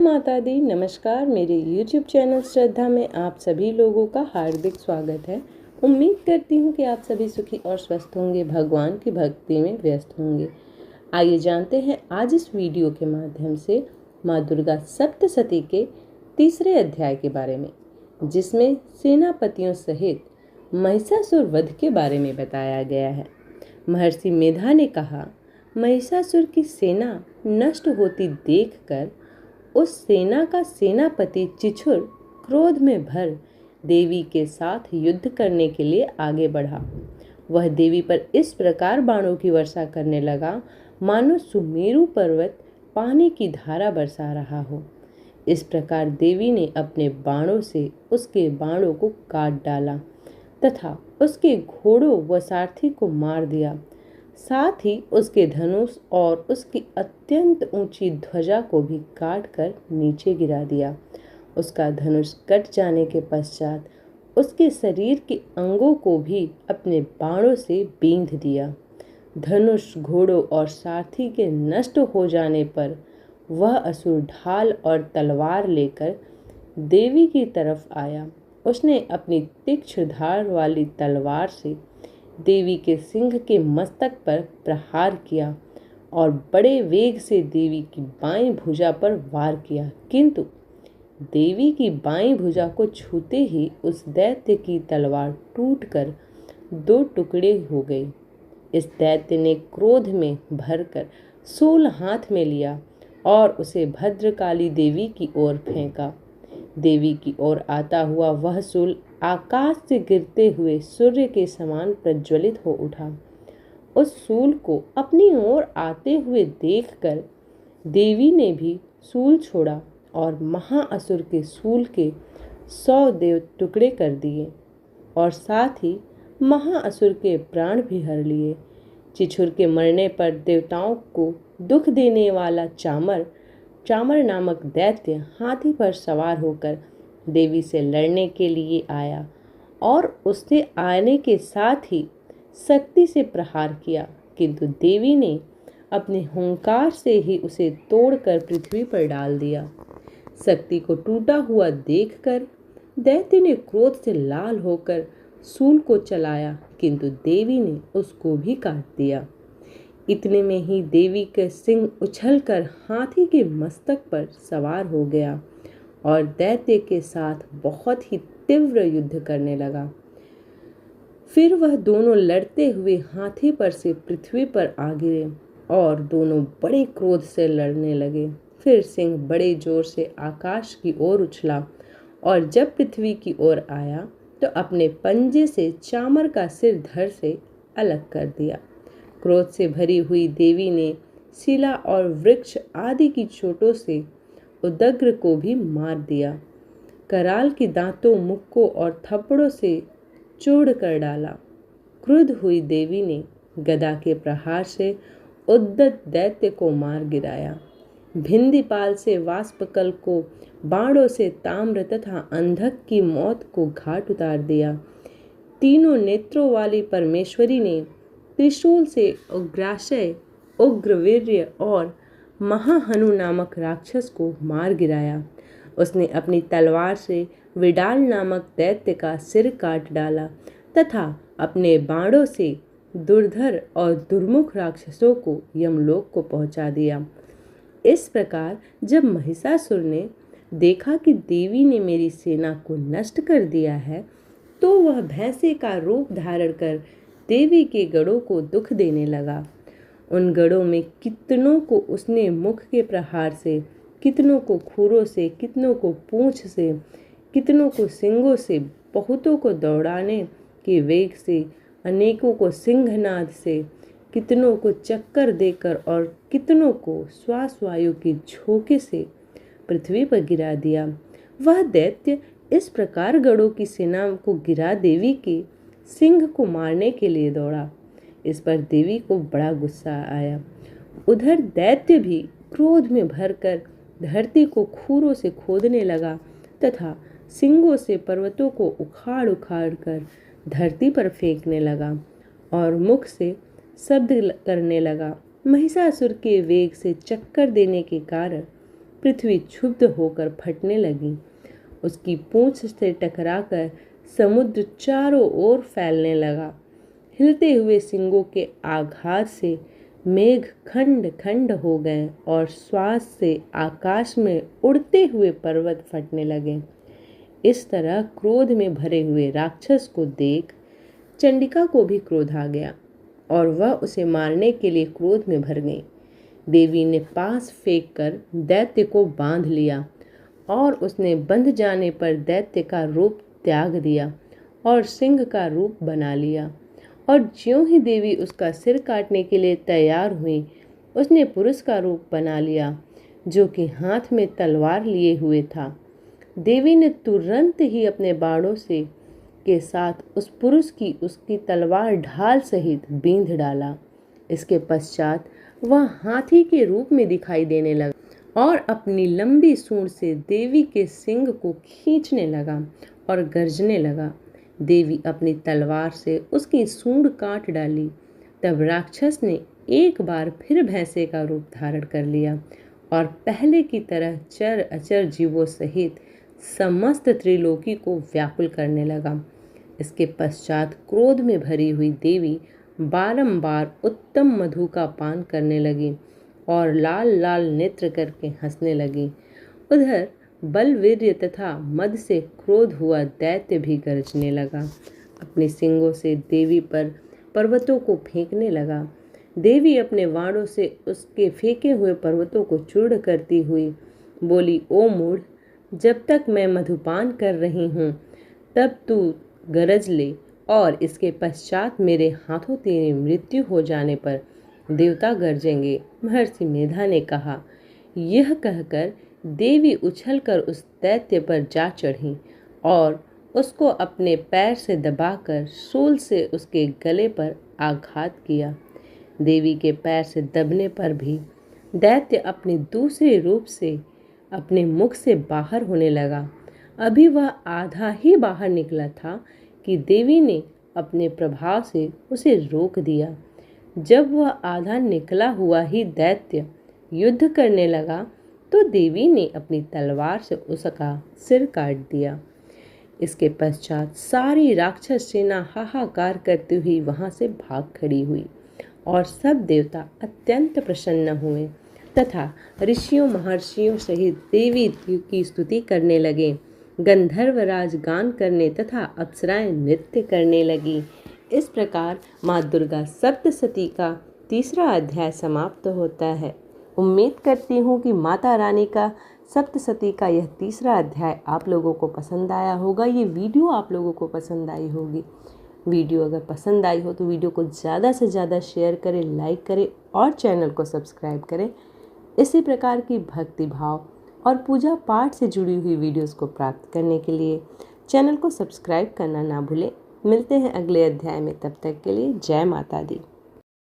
माता दी नमस्कार। मेरे YouTube चैनल श्रद्धा में आप सभी लोगों का हार्दिक स्वागत है। उम्मीद करती हूँ कि आप सभी सुखी और स्वस्थ होंगे, भगवान की भक्ति में व्यस्त होंगे। आइए जानते हैं आज इस वीडियो के माध्यम से माँ दुर्गा सप्तशती के तीसरे अध्याय के बारे में, जिसमें सेनापतियों सहित महिषासुर वध के बारे में बताया गया है। महर्षि मेधा ने कहा, महिषासुर की सेना नष्ट होती देखकर उस सेना का सेनापति चिछुर क्रोध में भर देवी के साथ युद्ध करने के लिए आगे बढ़ा। वह देवी पर इस प्रकार बाणों की वर्षा करने लगा मानो सुमेरु पर्वत पानी की धारा बरसा रहा हो। इस प्रकार देवी ने अपने बाणों से उसके बाणों को काट डाला तथा उसके घोड़ों व सारथी को मार दिया। साथ ही उसके धनुष और उसकी अत्यंत ऊंची ध्वजा को भी काटकर नीचे गिरा दिया। उसका धनुष कट जाने के पश्चात उसके शरीर के अंगों को भी अपने बाणों से बींध दिया। धनुष, घोड़ों और सारथी के नष्ट हो जाने पर वह असुर ढाल और तलवार लेकर देवी की तरफ आया। उसने अपनी तीक्ष्ण धार वाली तलवार से देवी के सिंह के मस्तक पर प्रहार किया और बड़े वेग से देवी की बाईं भुजा पर वार किया, किंतु देवी की बाईं भुजा को छूते ही उस दैत्य की तलवार टूटकर दो टुकड़े हो गई। इस दैत्य ने क्रोध में भरकर शूल हाथ में लिया और उसे भद्रकाली देवी की ओर फेंका। देवी की ओर आता हुआ वह शूल आकाश से गिरते हुए सूर्य के समान प्रज्वलित हो उठा। उस शूल को अपनी ओर आते हुए देखकर देवी ने भी शूल छोड़ा और महाअसुर के शूल के 100 देव टुकड़े कर दिए और साथ ही महाअसुर के प्राण भी हर लिए। चिछुर के मरने पर देवताओं को दुख देने वाला चामर नामक दैत्य हाथी पर सवार होकर देवी से लड़ने के लिए आया और उसने आने के साथ ही शक्ति से प्रहार किया, किंतु देवी ने अपने हुंकार से ही उसे तोड़कर पृथ्वी पर डाल दिया। शक्ति को टूटा हुआ देखकर दैत्य ने क्रोध से लाल होकर शूल को चलाया, किंतु देवी ने उसको भी काट दिया। इतने में ही देवी का सिंह उछलकर हाथी के मस्तक पर सवार हो गया और दैत्य के साथ बहुत ही तीव्र युद्ध करने लगा। फिर वह दोनों लड़ते हुए हाथी पर से पृथ्वी पर आ गिरे और दोनों बड़े क्रोध से लड़ने लगे। फिर सिंह बड़े जोर से आकाश की ओर उछला और जब पृथ्वी की ओर आया तो अपने पंजे से चामर का सिर धड़ से अलग कर दिया। क्रोध से भरी हुई देवी ने शिला और वृक्ष आदि की चोटों से उदग्र को भी मार दिया। कराल की दांतों, मुक्कों और थप्पड़ों से चूड़ कर डाला। क्रुद्ध हुई देवी ने गदा के प्रहार से उद्दत दैत्य को मार गिराया। भिंदीपाल से वाष्पकल को बाणों से ताम्र तथा अंधक की मौत को घाट उतार दिया। तीनों नेत्रों वाली परमेश्वरी ने त्रिशूल से उग्राशय, उग्रवीर्य और महाहनु नामक राक्षस को मार गिराया। उसने अपनी तलवार से विडाल नामक दैत्य का सिर काट डाला तथा अपने बाणों से दुर्धर और दुर्मुख राक्षसों को यमलोक को पहुंचा दिया। इस प्रकार जब महिषासुर ने देखा कि देवी ने मेरी सेना को नष्ट कर दिया है, तो वह भैंसे का रूप धारण कर देवी के गढ़ों को दुख देने लगा। उन गढ़ों में कितनों को उसने मुख के प्रहार से, कितनों को खुरों से, कितनों को पूंछ से, कितनों को सिंगों से, बहुतों को दौड़ाने के वेग से, अनेकों को सिंहनाद से, कितनों को चक्कर देकर और कितनों को श्वास वायु के झोंके से पृथ्वी पर गिरा दिया। वह दैत्य इस प्रकार गढ़ों की सेना को गिरा देवी के सिंह को मारने के लिए दौड़ा। इस पर देवी को बड़ा गुस्सा आया। उधर दैत्य भी क्रोध में भरकर धरती को खूरों से खोदने लगा तथा सिंगों से पर्वतों को उखाड़ उखाड़ कर धरती पर फेंकने लगा और मुख से शब्द करने लगा। महिषासुर के वेग से चक्कर देने के कारण पृथ्वी क्षुब्ध होकर फटने लगी। उसकी पूंछ से टकराकर समुद्र चारों ओर फैलने लगा। हिलते हुए सिंगों के आघात से मेघ खंड खंड हो गए और श्वास से आकाश में उड़ते हुए पर्वत फटने लगे। इस तरह क्रोध में भरे हुए राक्षस को देख चंडिका को भी क्रोध आ गया और वह उसे मारने के लिए क्रोध में भर गई। देवी ने पास फेंक कर दैत्य को बांध लिया और उसने बंध जाने पर दैत्य का रूप त्याग दिया और सिंह का रूप बना लिया। और ज्यों ही देवी उसका सिर काटने के लिए तैयार हुई, उसने पुरुष का रूप बना लिया जो कि हाथ में तलवार लिए हुए था। देवी ने तुरंत ही अपने बाणों से के साथ उस पुरुष की उसकी तलवार ढाल सहित बींध डाला। इसके पश्चात वह हाथी के रूप में दिखाई देने लगा और अपनी लंबी सूंड से देवी के सिंग को खींचने लगा और गरजने लगा। देवी अपनी तलवार से उसकी सूंड काट डाली। तब राक्षस ने एक बार फिर भैंसे का रूप धारण कर लिया और पहले की तरह चर अचर जीवों सहित समस्त त्रिलोकी को व्याकुल करने लगा। इसके पश्चात क्रोध में भरी हुई देवी बारंबार उत्तम मधु का पान करने लगी और लाल लाल नेत्र करके हंसने लगी। उधर बलवीर्य तथा मद से क्रोध हुआ दैत्य भी गरजने लगा। अपने सिंगों से देवी पर पर्वतों को फेंकने लगा। देवी अपने वाणों से उसके फेंके हुए पर्वतों को चूर्ण करती हुई बोली, ओ मूढ़, जब तक मैं मधुपान कर रही हूँ तब तू गरज ले और इसके पश्चात मेरे हाथों तेरी मृत्यु हो जाने पर देवता गरजेंगे। महर्षि मेधा ने कहा। यह कहकर देवी उछलकर उस दैत्य पर जा चढ़ी और उसको अपने पैर से दबाकर शूल से उसके गले पर आघात किया। देवी के पैर से दबने पर भी दैत्य अपने दूसरे रूप से अपने मुख से बाहर होने लगा। अभी वह आधा ही बाहर निकला था कि देवी ने अपने प्रभाव से उसे रोक दिया। जब वह आधा निकला हुआ ही दैत्य युद्ध करने लगा तो देवी ने अपनी तलवार से उसका सिर काट दिया। इसके पश्चात सारी राक्षस सेना हाहाकार करती हुई वहां से भाग खड़ी हुई और सब देवता अत्यंत प्रसन्न हुए तथा ऋषियों महर्षियों सहित देवी की स्तुति करने लगे। गंधर्वराज गान करने तथा अप्सराएं नृत्य करने लगी। इस प्रकार माँ दुर्गा सप्तशती का तीसरा अध्याय समाप्त होता है। उम्मीद करती हूँ कि माता रानी का सप्तशती का यह तीसरा अध्याय आप लोगों को पसंद आया होगा। ये वीडियो आप लोगों को पसंद आई होगी। वीडियो अगर पसंद आई हो तो वीडियो को ज़्यादा से ज़्यादा शेयर करें, लाइक करें और चैनल को सब्सक्राइब करें। इसी प्रकार की भक्ति भाव और पूजा पाठ से जुड़ी हुई वीडियोस को प्राप्त करने के लिए चैनल को सब्सक्राइब करना ना भूलें। मिलते हैं अगले अध्याय में, तब तक के लिए जय माता दी।